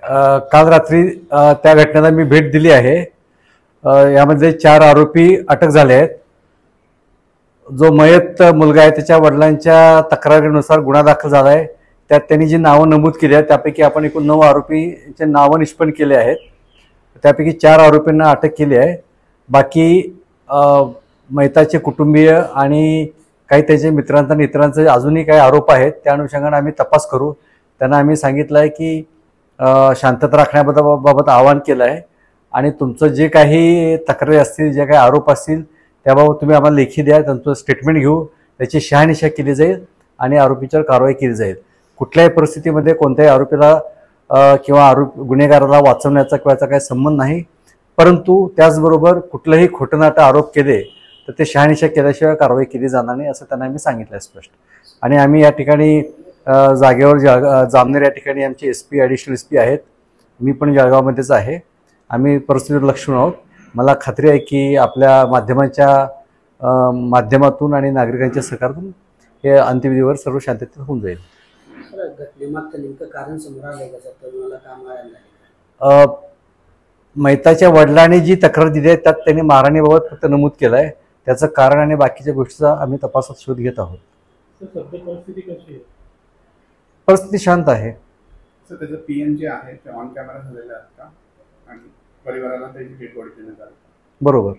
काल रात्री त्या घटनेला मी भेट दिली आहे। यामध्ये 4 आरोपी अटक झाले आहेत। जो मयत मुलगा आहे त्याच्या वडिलांच्या तक्रारीनुसार गुन्हा दाखल झाला आहे। त्यात त्यांनी जी नावं नमूद केली आहेत त्यापैकी आपण एकूण 9 आरोपींचे नावं निष्पन्न केले आहेत। त्यापैकी 4 आरोपींना अटक केली आहे। बाकी मयताचे कुटुंबीय आणि काही त्याचे मित्रांचा इतरांचे अजूनही काही आरोप आहेत। त्या अनुषंगाने आम्ही तपास करू। त्यांना आम्ही सांगितलं आहे की शांतता राखण्याबाबत आवाहन केलं आहे आणि तुमचं जे काही तक्रारी असतील, जे काही आरोप असतील त्याबाबत तुम्ही आम्हाला लेखी द्या। त्यांचं स्टेटमेंट घेऊ, त्याची शहानिशा केली जाईल आणि आरोपींच्यावर कारवाई केली जाईल। कुठल्याही परिस्थितीमध्ये कोणत्याही आरोपीला किंवा गुन्हेगाराला वाचवण्याचा किंवा याचा काही संबंध नाही। परंतु त्याचबरोबर कुठलंही खोटनाटं आरोप केले तर ते शहानिशा केल्याशिवाय कारवाई केली जाणार नाही असं त्यांना आम्ही सांगितलं आहे स्पष्ट। आणि आम्ही या ठिकाणी जागेवर जामनेर या ठिकाणी आमचे SP ॲडिशनल SP आहेत। मी पण जळगावमध्येच आहे। आम्ही परिस्थितीवर लक्ष ठेवून आहोत। मला खात्री आहे की आपल्या माध्यमातून आणि नागरिकांच्या सहकार्यातून हे अंत्यविधीवर सर्व शांततेत होऊन जाईल। मयताच्या वडिलांनी जी तक्रार दिली आहे त्यात त्यांनी मारहाणीबाबत फक्त नमूद केलं आहे। त्याचं कारण आणि बाकीच्या गोष्टीचा आम्ही तपासात शोध घेत आहोत। परिस्थिती कशी आहे? परिस्थिती शांत आहे। सर त्याचं PM जे आहे ते ऑन कॅमेरा झालेलं आहे का आणि परिवाराला त्याची डेड बॉडी देण्यात आली? बरोबर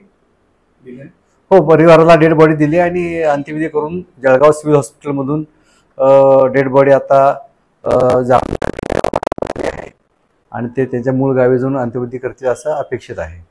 दिले? हो, परिवाराला डेड बॉडी दिली आणि अंत्यविधी करून जळगाव सिव्हिल हॉस्पिटलमधून डेड बॉडी आता जामनेर आहे आणि ते त्यांच्या मूळ गावी जाऊन अंत्यविधी करतील असं अपेक्षित आहे।